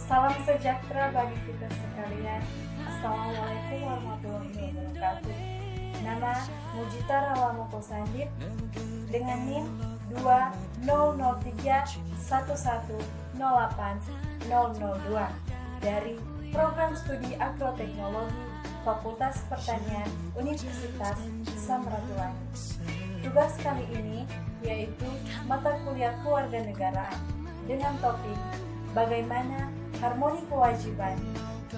Salam sejahtera bagi kita sekalian. Assalamualaikum warahmatullahi wabarakatuh. Nama Mujita Ralamoko Sandit dengan NIM 200311080002 dari Program Studi Agroteknologi Fakultas Pertanian Universitas Samratulangi. Tugas kali ini yaitu mata kuliah kewarganegaraan dengan topik bagaimana harmoni kewajiban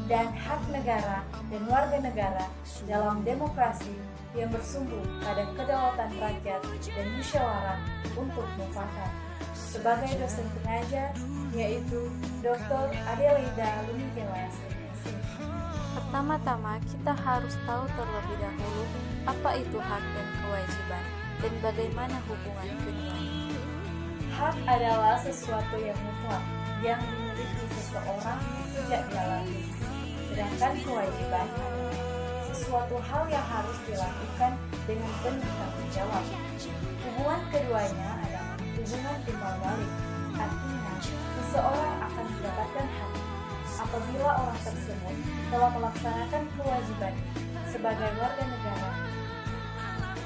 dan hak negara dan warga negara dalam demokrasi yang bersumber pada kedaulatan rakyat dan musyawarah untuk mufakat. Sebagai dosen pengajar yaitu Dr. Adelaida Lumikewas. Pertama-tama kita harus tahu terlebih dahulu apa itu hak dan kewajiban dan bagaimana hubungan keduanya. Hak adalah sesuatu yang mutlak yang dimiliki seseorang sejak dia lahir. Sedangkan kewajiban adalah sesuatu hal yang harus dilakukan dengan penuh tanggung jawab. Hubungan keduanya adalah hubungan timbal balik. Artinya, seseorang akan mendapatkan hak apabila orang tersebut telah melaksanakan kewajiban sebagai warga negara.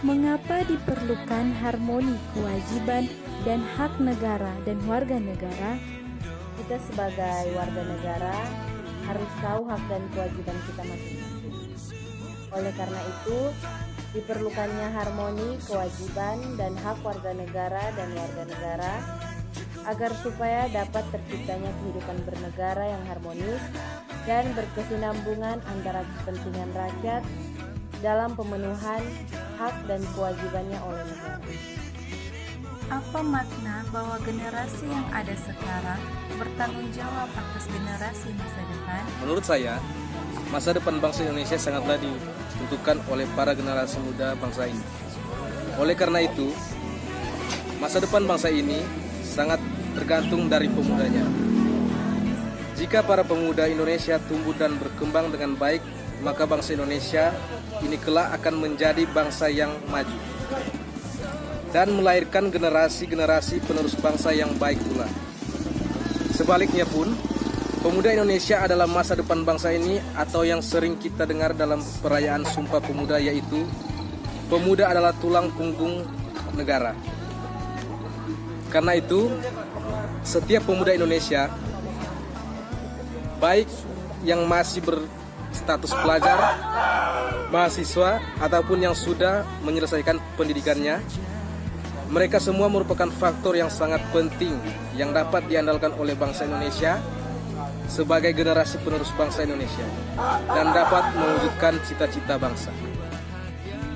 Mengapa diperlukan harmoni kewajiban dan hak negara dan warga negara? Kita sebagai warga negara harus tahu hak dan kewajiban kita masing-masing. Oleh karena itu, diperlukannya harmoni kewajiban dan hak warga negara dan warga negara agar supaya dapat terciptanya kehidupan bernegara yang harmonis dan berkesinambungan antara kepentingan rakyat dalam pemenuhan hak dan kewajibannya oleh negara. Apa makna bahwa generasi yang ada sekarang bertanggung jawab atas generasi masa depan? Menurut saya, masa depan bangsa Indonesia sangatlah ditentukan oleh para generasi muda bangsa ini. Oleh karena itu, masa depan bangsa ini sangat tergantung dari pemudanya. Jika para pemuda Indonesia tumbuh dan berkembang dengan baik, maka bangsa Indonesia ini kelak akan menjadi bangsa yang maju dan melahirkan generasi-generasi penerus bangsa yang baik pula. Sebaliknya pun, pemuda Indonesia adalah masa depan bangsa ini, atau yang sering kita dengar dalam perayaan Sumpah Pemuda, yaitu pemuda adalah tulang punggung negara. Karena itu, setiap pemuda Indonesia, baik yang masih berstatus pelajar, mahasiswa, ataupun yang sudah menyelesaikan pendidikannya, mereka semua merupakan faktor yang sangat penting yang dapat diandalkan oleh bangsa Indonesia sebagai generasi penerus bangsa Indonesia dan dapat mewujudkan cita-cita bangsa.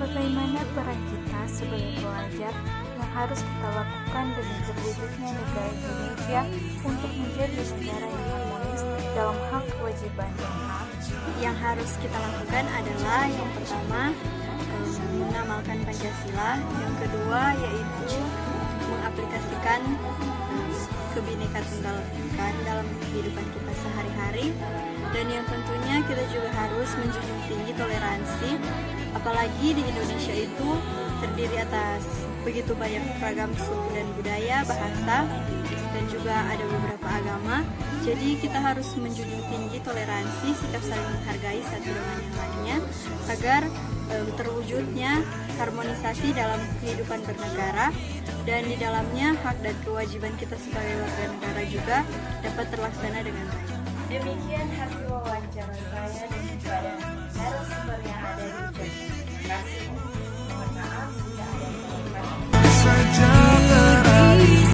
Bagaimana peran kita sebagai pelajar yang harus kita lakukan demi terwujudnya negara Indonesia untuk menjadi negara yang harmonis dalam hak kewajiban dan hak? Yang harus kita lakukan adalah yang pertama mengamalkan Pancasila, yang kedua yaitu mengaplikasikan Kebinekaan Tunggal Ika dalam kehidupan kita sehari-hari, dan yang tentunya kita juga harus menjunjung tinggi toleransi, apalagi di Indonesia itu terdiri atas begitu banyak ragam suku dan budaya, bahasa, dan juga ada beberapa agama. Jadi kita harus menjunjung tinggi toleransi, sikap saling menghargai satu dengan yang lainnya agar terwujudnya harmonisasi dalam kehidupan bernegara, dan di dalamnya hak dan kewajiban kita sebagai warga negara juga dapat terlaksana dengan baik. Demikian hasil wawancara